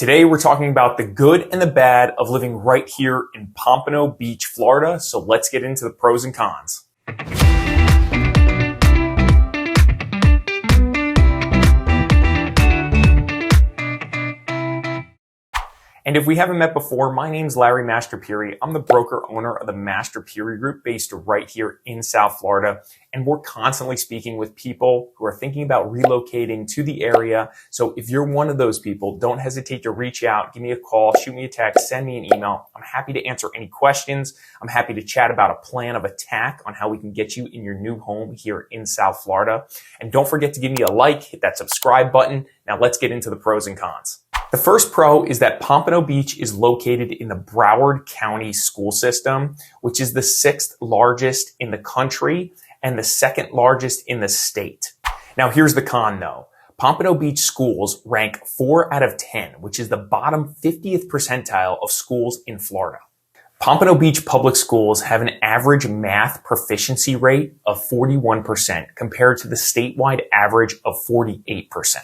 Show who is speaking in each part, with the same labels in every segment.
Speaker 1: Today we're talking about the good and the bad of living right here in Pompano Beach, Florida. So let's get into the pros and cons. And if we haven't met before, my name's Larry Mastrapiri. I'm the broker owner of the Mastrapiri Group based right here in South Florida. And we're constantly speaking with people who are thinking about relocating to the area. So if you're one of those people, don't hesitate to reach out, give me a call, shoot me a text, send me an email. I'm happy to answer any questions. I'm happy to chat about a plan of attack on how we can get you in your new home here in South Florida. And don't forget to give me a like, hit that subscribe button. Now let's get into the pros and cons. The first pro is that Pompano Beach is located in the Broward County School system, which is the 6th largest in the country and the 2nd largest in the state. Now here's the con though. Pompano Beach schools rank 4 out of 10, which is the bottom 50th percentile of schools in Florida. Pompano Beach public schools have an average math proficiency rate of 41% compared to the statewide average of 48%.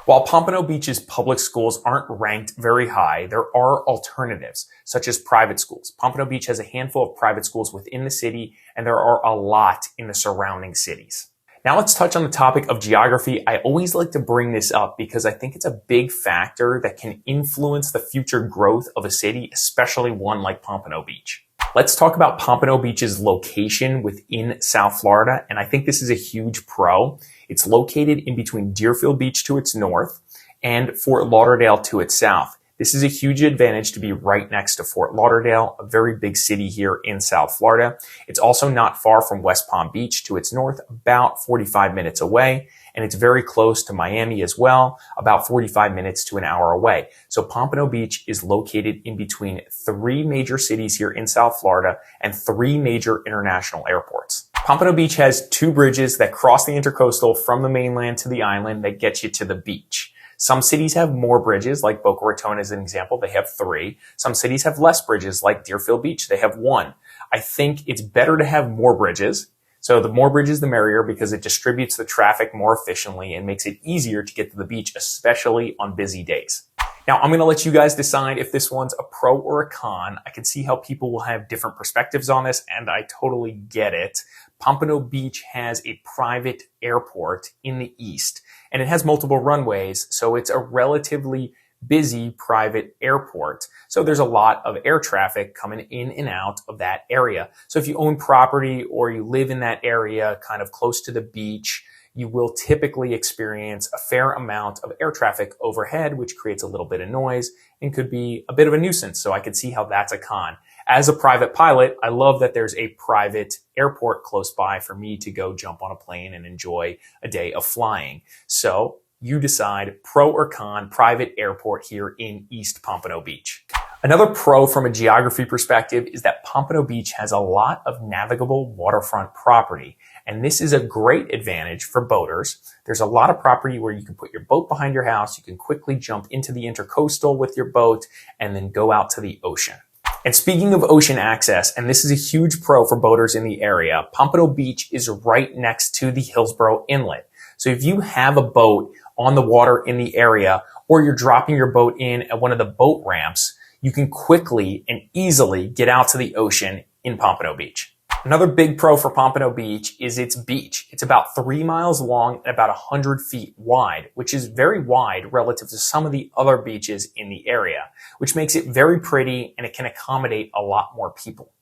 Speaker 1: While Pompano Beach's public schools aren't ranked very high, there are alternatives, such as private schools. Pompano Beach has a handful of private schools within the city, and there are a lot in the surrounding cities. Now let's touch on the topic of geography. I always like to bring this up because I think it's a big factor that can influence the future growth of a city, especially one like Pompano Beach. Let's talk about Pompano Beach's location within South Florida, and I think this is a huge pro. It's located in between Deerfield Beach to its north and Fort Lauderdale to its south. This is a huge advantage to be right next to Fort Lauderdale, a very big city here in South Florida. It's also not far from West Palm Beach to its north, about 45 minutes away. And it's very close to Miami as well, about 45 minutes to an hour away. So Pompano Beach is located in between 3 major cities here in South Florida and 3 major international airports. Pompano Beach has 2 bridges that cross the Intracoastal from the mainland to the island that get you to the beach. Some cities have more bridges, like Boca Raton as an example. They have 3. Some cities have less bridges, like Deerfield Beach. They have 1. I think it's better to have more bridges. So the more bridges, the merrier, because it distributes the traffic more efficiently and makes it easier to get to the beach, especially on busy days. Now, I'm going to let you guys decide if this one's a pro or a con. I can see how people will have different perspectives on this, and I totally get it. Pompano Beach has a private airport in the east, and it has multiple runways, so it's a relatively busy private airport. So there's a lot of air traffic coming in and out of that area. So if you own property or you live in that area kind of close to the beach, you will typically experience a fair amount of air traffic overhead, which creates a little bit of noise and could be a bit of a nuisance. So I could see how that's a con. As a private pilot, I love that there's a private airport close by for me to go jump on a plane and enjoy a day of flying. So you decide, pro or con, private airport here in East Pompano Beach. Another pro from a geography perspective is that Pompano Beach has a lot of navigable waterfront property. And this is a great advantage for boaters. There's a lot of property where you can put your boat behind your house. You can quickly jump into the Intracoastal with your boat and then go out to the ocean. And speaking of ocean access, and this is a huge pro for boaters in the area, Pompano Beach is right next to the Hillsborough Inlet. So if you have a boat on the water in the area, or you're dropping your boat in at one of the boat ramps, you can quickly and easily get out to the ocean in Pompano Beach. Another big pro for Pompano Beach is its beach. It's about 3 miles long and about 100 feet wide, which is very wide relative to some of the other beaches in the area, which makes it very pretty and it can accommodate a lot more people.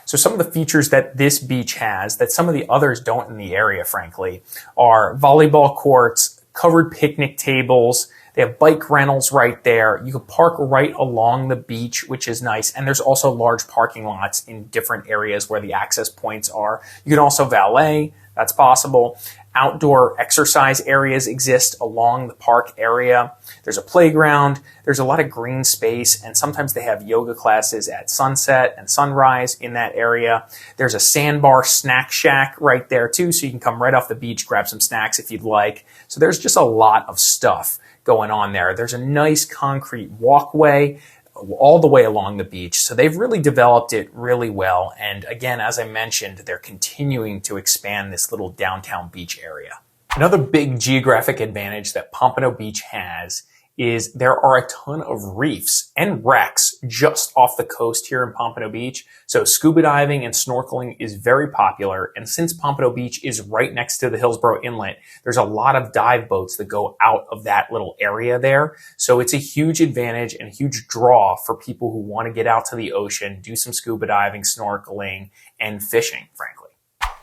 Speaker 1: So some of the features that this beach has that some of the others don't in the area, frankly, are volleyball courts, covered picnic tables. They have bike rentals right there. You can park right along the beach, which is nice. And there's also large parking lots in different areas where the access points are. You can also valet. That's possible. Outdoor exercise areas exist along the park area. There's a playground. There's a lot of green space, and sometimes they have yoga classes at sunset and sunrise in that area. There's a sandbar snack shack right there too, so you can come right off the beach, grab some snacks if you'd like. So there's just a lot of stuff going on there. There's a nice concrete walkway all the way along the beach. So they've really developed it really well. And again, as I mentioned, they're continuing to expand this little downtown beach area. Another big geographic advantage that Pompano Beach has is there are a ton of reefs and wrecks just off the coast here in Pompano Beach. So scuba diving and snorkeling is very popular. And since Pompano Beach is right next to the Hillsborough Inlet, there's a lot of dive boats that go out of that little area there. So it's a huge advantage and a huge draw for people who want to get out to the ocean, do some scuba diving, snorkeling, and fishing, frankly.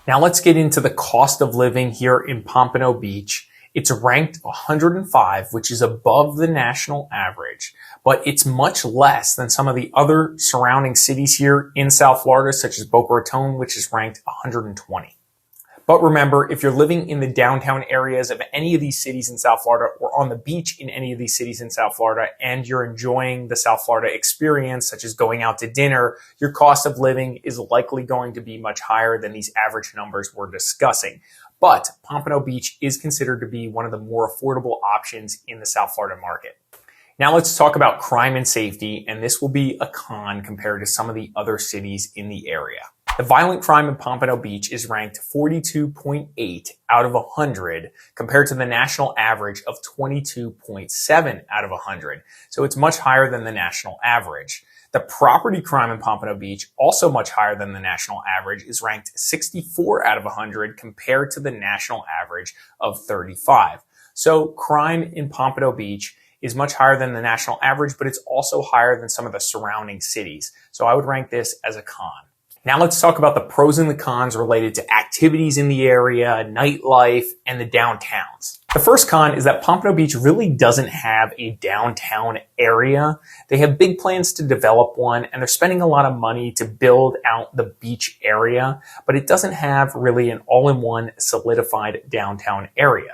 Speaker 1: Now let's get into the cost of living here in Pompano Beach. It's ranked 105, which is above the national average, but it's much less than some of the other surrounding cities here in South Florida, such as Boca Raton, which is ranked 120. But remember, if you're living in the downtown areas of any of these cities in South Florida or on the beach in any of these cities in South Florida, and you're enjoying the South Florida experience, such as going out to dinner, your cost of living is likely going to be much higher than these average numbers we're discussing. But Pompano Beach is considered to be one of the more affordable options in the South Florida market. Now let's talk about crime and safety, and this will be a con compared to some of the other cities in the area. The violent crime in Pompano Beach is ranked 42.8 out of 100 compared to the national average of 22.7 out of 100. So it's much higher than the national average. The property crime in Pompano Beach, also much higher than the national average, is ranked 64 out of 100 compared to the national average of 35. So crime in Pompano Beach is much higher than the national average, but it's also higher than some of the surrounding cities. So I would rank this as a con. Now let's talk about the pros and the cons related to activities in the area, nightlife, and the downtowns. The first con is that Pompano Beach really doesn't have a downtown area. They have big plans to develop one, and they're spending a lot of money to build out the beach area, but it doesn't have really an all-in-one solidified downtown area.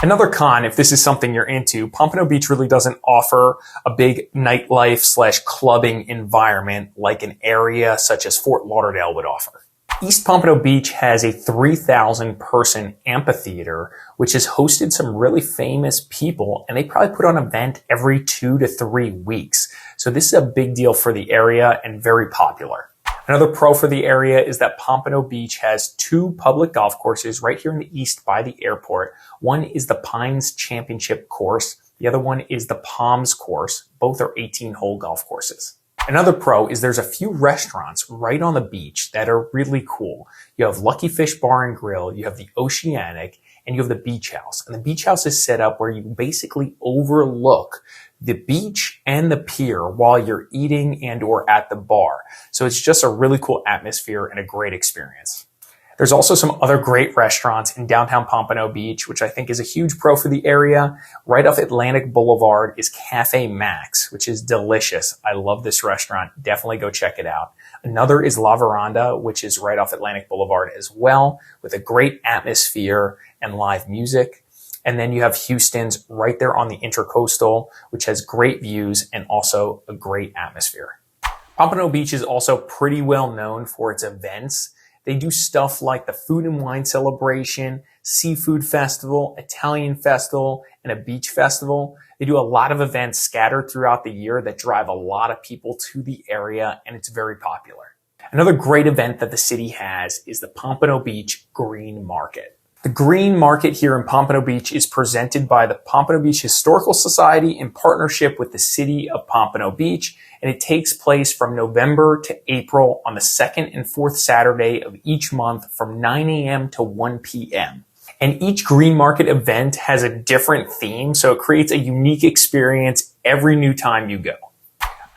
Speaker 1: Another con, if this is something you're into, Pompano Beach really doesn't offer a big nightlife / clubbing environment like an area such as Fort Lauderdale would offer. East Pompano Beach has a 3,000 person amphitheater, which has hosted some really famous people, and they probably put on an event every 2 to 3 weeks. So this is a big deal for the area and very popular. Another pro for the area is that Pompano Beach has 2 public golf courses right here in the east by the airport. One is the Pines Championship course. The other one is the Palms course. Both are 18-hole golf courses. Another pro is there's a few restaurants right on the beach that are really cool. You have Lucky Fish Bar and Grill, you have the Oceanic, and you have the Beach House. And the Beach House is set up where you basically overlook the beach and the pier while you're eating and or at the bar. So it's just a really cool atmosphere and a great experience. There's also some other great restaurants in downtown Pompano Beach, which I think is a huge pro for the area. Right off Atlantic Boulevard is Cafe Max, which is delicious. I love this restaurant. Definitely go check it out. Another is La Veranda, which is right off Atlantic Boulevard as well, with a great atmosphere and live music. And then you have Houston's right there on the Intracoastal, which has great views and also a great atmosphere. Pompano Beach is also pretty well known for its events. They do stuff like the Food and Wine Celebration, Seafood Festival, Italian Festival, and a Beach Festival. They do a lot of events scattered throughout the year that drive a lot of people to the area, and it's very popular. Another great event that the city has is the Pompano Beach Green Market. The Green Market here in Pompano Beach is presented by the Pompano Beach Historical Society in partnership with the city of Pompano Beach, and it takes place from November to April on the 2nd and 4th Saturday of each month from 9 a.m. to 1 p.m. And each Green Market event has a different theme, so it creates a unique experience every new time you go.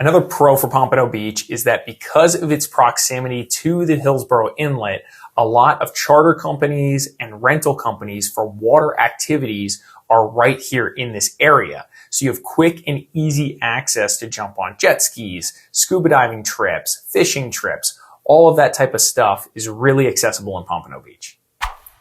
Speaker 1: Another pro for Pompano Beach is that because of its proximity to the Hillsborough Inlet, a lot of charter companies and rental companies for water activities are right here in this area. So you have quick and easy access to jump on jet skis, scuba diving trips, fishing trips. All of that type of stuff is really accessible in Pompano Beach.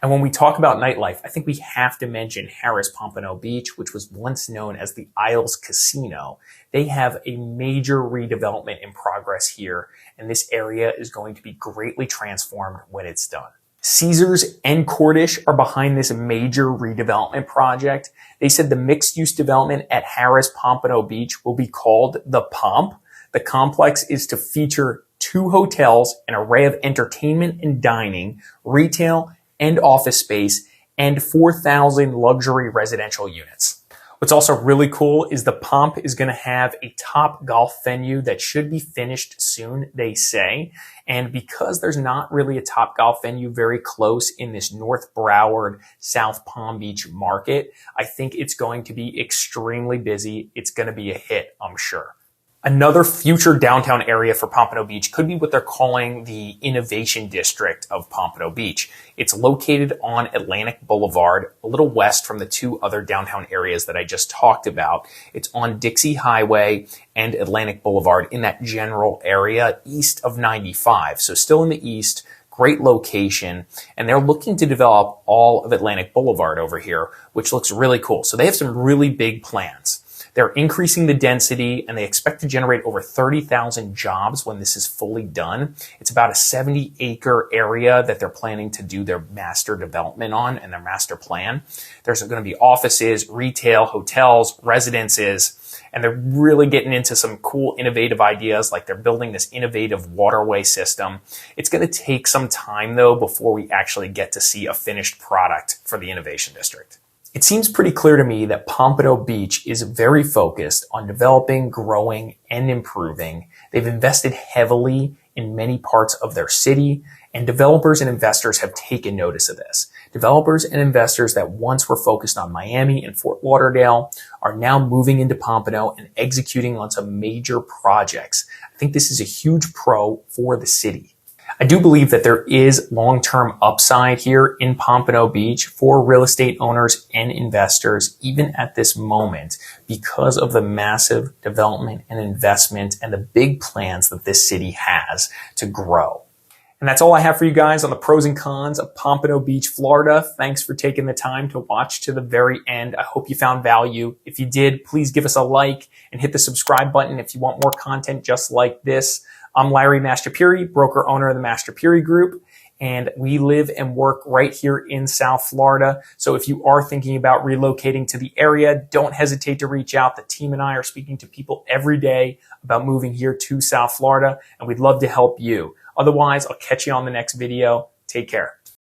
Speaker 1: And when we talk about nightlife, I think we have to mention Harrah's Pompano Beach, which was once known as the Isles Casino. They have a major redevelopment in progress here, and this area is going to be greatly transformed when it's done. Caesars and Cordish are behind this major redevelopment project. They said the mixed-use development at Harrah's Pompano Beach will be called the Pomp. The complex is to feature 2 hotels, an array of entertainment and dining, retail, and office space, and 4,000 luxury residential units. What's also really cool is the Pomp is going to have a top golf venue that should be finished soon, they say. And because there's not really a top golf venue very close in this North Broward, South Palm Beach market, I think it's going to be extremely busy. It's going to be a hit, I'm sure. Another future downtown area for Pompano Beach could be what they're calling the Innovation District of Pompano Beach. It's located on Atlantic Boulevard, a little west from the two other downtown areas that I just talked about. It's on Dixie Highway and Atlantic Boulevard in that general area east of 95. So still in the east, great location, and they're looking to develop all of Atlantic Boulevard over here, which looks really cool. So they have some really big plans. They're increasing the density, and they expect to generate over 30,000 jobs when this is fully done. It's about a 70-acre area that they're planning to do their master development on and their master plan. There's going to be offices, retail, hotels, residences, and they're really getting into some cool, innovative ideas, like they're building this innovative waterway system. It's going to take some time, though, before we actually get to see a finished product for the Innovation District. It seems pretty clear to me that Pompano Beach is very focused on developing, growing, and improving. They've invested heavily in many parts of their city, and developers and investors have taken notice of this. Developers and investors that once were focused on Miami and Fort Lauderdale are now moving into Pompano and executing on some major projects. I think this is a huge pro for the city. I do believe that there is long-term upside here in Pompano Beach for real estate owners and investors, even at this moment, because of the massive development and investment and the big plans that this city has to grow. And that's all I have for you guys on the pros and cons of Pompano Beach, Florida. Thanks for taking the time to watch to the very end. I hope you found value. If you did, please give us a like and hit the subscribe button if you want more content just like this. I'm Larry Mastrapuri, broker owner of the Mastrapuri Group, and we live and work right here in South Florida. So if you are thinking about relocating to the area, don't hesitate to reach out. The team and I are speaking to people every day about moving here to South Florida, and we'd love to help you. Otherwise, I'll catch you on the next video. Take care.